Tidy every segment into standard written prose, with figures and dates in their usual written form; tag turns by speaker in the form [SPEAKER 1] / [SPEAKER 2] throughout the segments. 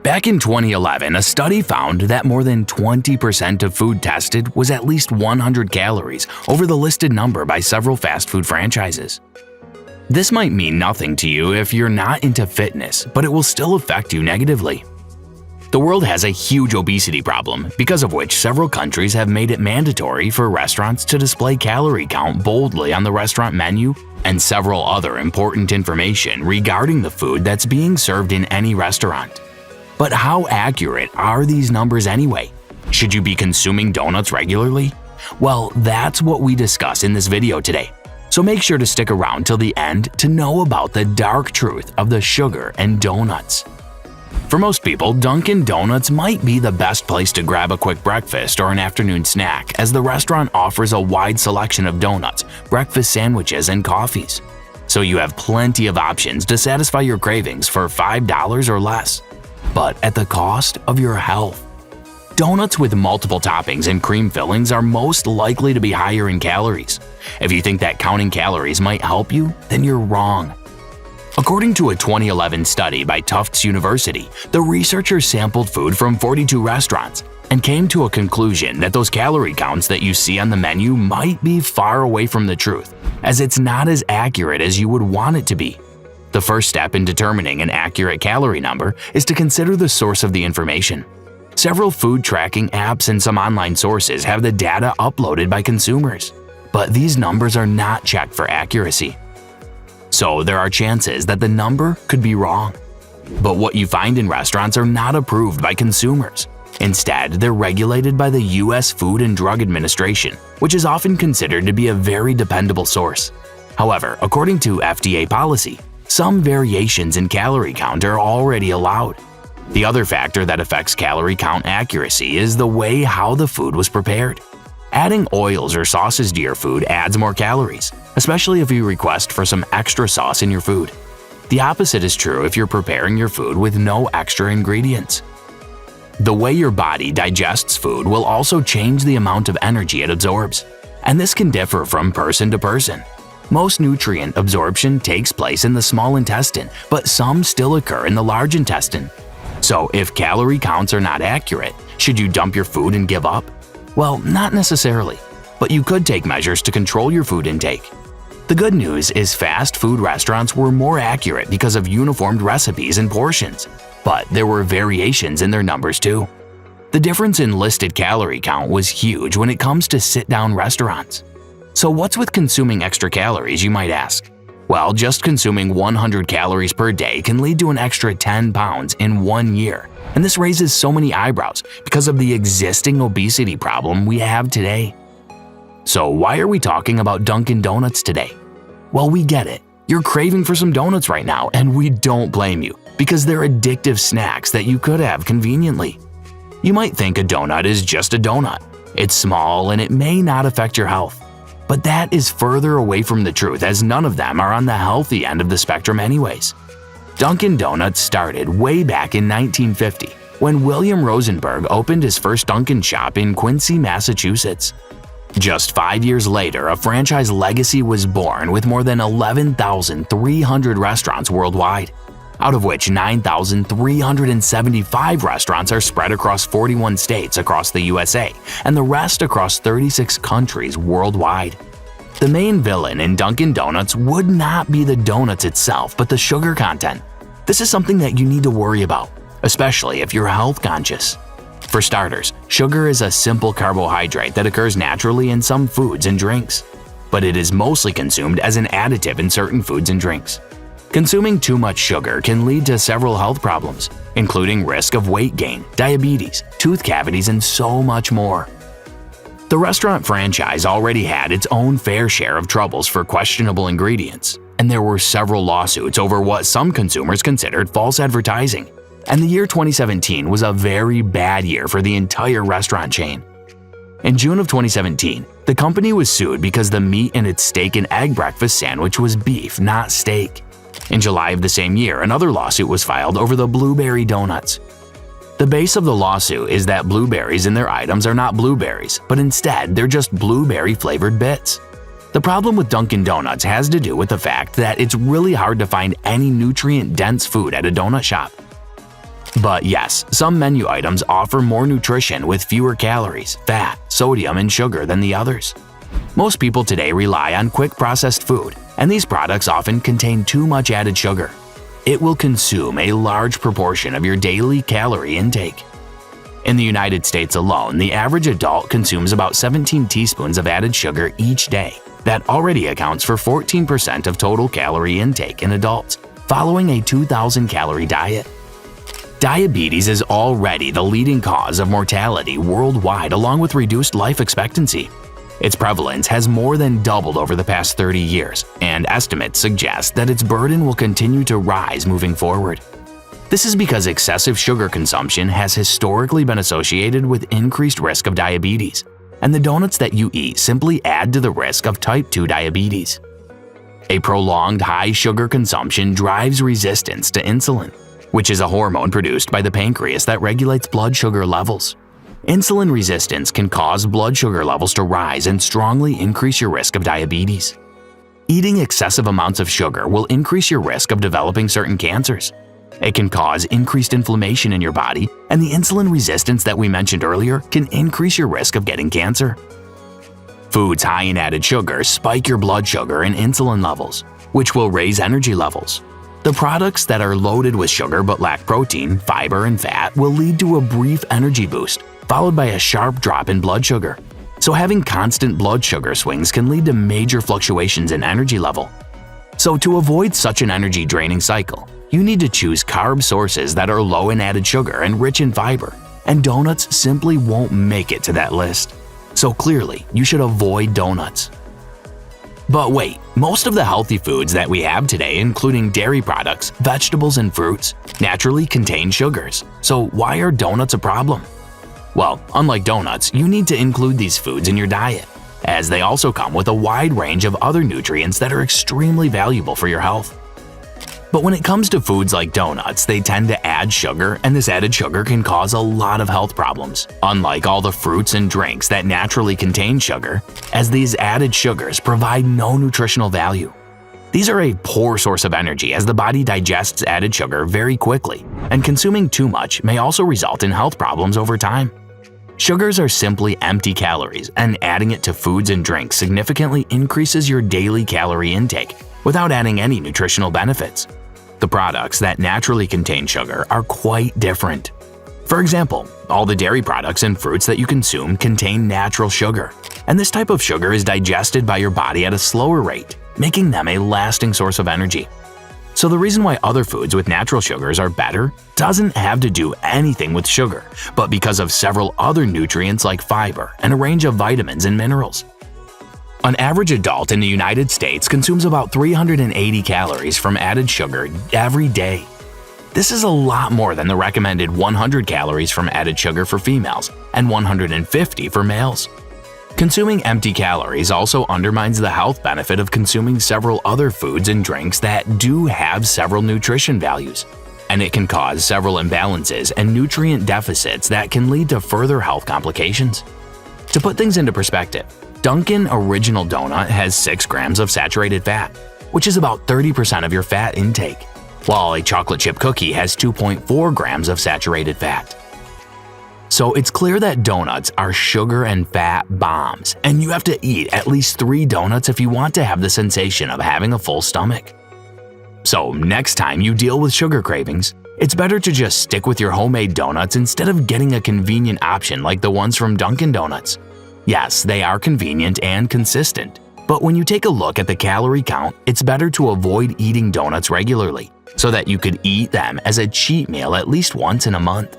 [SPEAKER 1] Back in 2011, a study found that more than 20% of food tested was at least 100 calories over the listed number by several fast food franchises. This might mean nothing to you if you're not into fitness, but it will still affect you negatively. The world has a huge obesity problem, because of which several countries have made it mandatory for restaurants to display calorie count boldly on the restaurant menu and several other important information regarding the food that's being served in any restaurant. But how accurate are these numbers anyway? Should you be consuming donuts regularly? Well, that's what we discuss in this video today. So make sure to stick around till the end to know about the dark truth of the sugar and donuts. For most people, Dunkin' Donuts might be the best place to grab a quick breakfast or an afternoon snack, as the restaurant offers a wide selection of donuts, breakfast sandwiches, and coffees. So you have plenty of options to satisfy your cravings for $5 or less, but at the cost of your health. Donuts with multiple toppings and cream fillings are most likely to be higher in calories. If you think that counting calories might help you, then you're wrong. According to a 2011 study by Tufts University, the researchers sampled food from 42 restaurants and came to a conclusion that those calorie counts that you see on the menu might be far away from the truth, as it's not as accurate as you would want it to be. The first step in determining an accurate calorie number is to consider the source of the information. Several food tracking apps and some online sources have the data uploaded by consumers, but these numbers are not checked for accuracy. So there are chances that the number could be wrong. But what you find in restaurants are not approved by consumers. Instead, they're regulated by the U.S. Food and Drug Administration, which is often considered to be a very dependable source. However, according to FDA policy, some variations in calorie count are already allowed. The other factor that affects calorie count accuracy is the way how the food was prepared. Adding oils or sauces to your food adds more calories, especially if you request for some extra sauce in your food. The opposite is true if you're preparing your food with no extra ingredients. The way your body digests food will also change the amount of energy it absorbs, and this can differ from person to person. Most nutrient absorption takes place in the small intestine, but some still occur in the large intestine. So if calorie counts are not accurate, should you dump your food and give up? Well, not necessarily, but you could take measures to control your food intake. The good news is fast food restaurants were more accurate because of uniformed recipes and portions, but there were variations in their numbers too. The difference in listed calorie count was huge when it comes to sit-down restaurants. So what's with consuming extra calories, you might ask? Well, just consuming 100 calories per day can lead to an extra 10 pounds in 1 year. And this raises so many eyebrows because of the existing obesity problem we have today. So why are we talking about Dunkin' Donuts today? Well, we get it. You're craving for some donuts right now, and we don't blame you, because they're addictive snacks that you could have conveniently. You might think a donut is just a donut. It's small and it may not affect your health. But that is further away from the truth, as none of them are on the healthy end of the spectrum anyways. Dunkin' Donuts started way back in 1950 when William Rosenberg opened his first Dunkin' shop in Quincy, Massachusetts. Just 5 years later, a franchise legacy was born with more than 11,300 restaurants worldwide, out of which 9,375 restaurants are spread across 41 states across the USA, and the rest across 36 countries worldwide. The main villain in Dunkin' Donuts would not be the donuts itself, but the sugar content. This is something that you need to worry about, especially if you're health conscious. For starters, sugar is a simple carbohydrate that occurs naturally in some foods and drinks, but it is mostly consumed as an additive in certain foods and drinks. Consuming too much sugar can lead to several health problems, including risk of weight gain, diabetes, tooth cavities, and so much more. The restaurant franchise already had its own fair share of troubles for questionable ingredients, and there were several lawsuits over what some consumers considered false advertising. And the year 2017 was a very bad year for the entire restaurant chain. In June of 2017, the company was sued because the meat in its steak and egg breakfast sandwich was beef, not steak. In July of the same year, another lawsuit was filed over the blueberry donuts. The base of the lawsuit is that blueberries in their items are not blueberries, but instead they're just blueberry-flavored bits. The problem with Dunkin' Donuts has to do with the fact that it's really hard to find any nutrient-dense food at a donut shop. But yes, some menu items offer more nutrition with fewer calories, fat, sodium, and sugar than the others. Most people today rely on quick processed food, and these products often contain too much added sugar. It will consume a large proportion of your daily calorie intake. In the United States alone, the average adult consumes about 17 teaspoons of added sugar each day. That already accounts for 14% of total calorie intake in adults, following a 2,000-calorie diet. Diabetes is already the leading cause of mortality worldwide, along with reduced life expectancy. Its prevalence has more than doubled over the past 30 years, and estimates suggest that its burden will continue to rise moving forward. This is because excessive sugar consumption has historically been associated with increased risk of diabetes, and the donuts that you eat simply add to the risk of type 2 diabetes. A prolonged high sugar consumption drives resistance to insulin, which is a hormone produced by the pancreas that regulates blood sugar levels. Insulin resistance can cause blood sugar levels to rise and strongly increase your risk of diabetes. Eating excessive amounts of sugar will increase your risk of developing certain cancers. It can cause increased inflammation in your body, and the insulin resistance that we mentioned earlier can increase your risk of getting cancer. Foods high in added sugar spike your blood sugar and insulin levels, which will raise energy levels. The products that are loaded with sugar but lack protein, fiber, and fat will lead to a brief energy boost, followed by a sharp drop in blood sugar. So having constant blood sugar swings can lead to major fluctuations in energy level. So to avoid such an energy-draining cycle, you need to choose carb sources that are low in added sugar and rich in fiber, and donuts simply won't make it to that list. So clearly, you should avoid donuts. But wait, most of the healthy foods that we have today, including dairy products, vegetables, and fruits, naturally contain sugars. So why are donuts a problem? Well, unlike donuts, you need to include these foods in your diet, as they also come with a wide range of other nutrients that are extremely valuable for your health. But when it comes to foods like donuts, they tend to add sugar, and this added sugar can cause a lot of health problems, unlike all the fruits and drinks that naturally contain sugar, as these added sugars provide no nutritional value. These are a poor source of energy as the body digests added sugar very quickly, and consuming too much may also result in health problems over time. Sugars are simply empty calories, and adding it to foods and drinks significantly increases your daily calorie intake without adding any nutritional benefits. The products that naturally contain sugar are quite different. For example, all the dairy products and fruits that you consume contain natural sugar, and this type of sugar is digested by your body at a slower rate, making them a lasting source of energy. So the reason why other foods with natural sugars are better doesn't have to do anything with sugar, but because of several other nutrients like fiber and a range of vitamins and minerals. An average adult in the United States consumes about 380 calories from added sugar every day. This is a lot more than the recommended 100 calories from added sugar for females and 150 for males. Consuming empty calories also undermines the health benefit of consuming several other foods and drinks that do have several nutrition values, and it can cause several imbalances and nutrient deficits that can lead to further health complications. To put things into perspective, Dunkin Original Donut has 6 grams of saturated fat, which is about 30% of your fat intake, while a chocolate chip cookie has 2.4 grams of saturated fat. So it's clear that donuts are sugar and fat bombs, and you have to eat at least 3 donuts if you want to have the sensation of having a full stomach. So next time you deal with sugar cravings, it's better to just stick with your homemade donuts instead of getting a convenient option like the ones from Dunkin' Donuts. Yes, they are convenient and consistent, but when you take a look at the calorie count, it's better to avoid eating donuts regularly so that you could eat them as a cheat meal at least once in a month.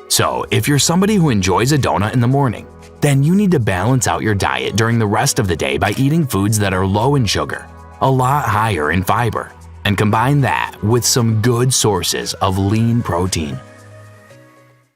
[SPEAKER 1] So, if you're somebody who enjoys a donut in the morning, then you need to balance out your diet during the rest of the day by eating foods that are low in sugar, a lot higher in fiber, and combine that with some good sources of lean protein.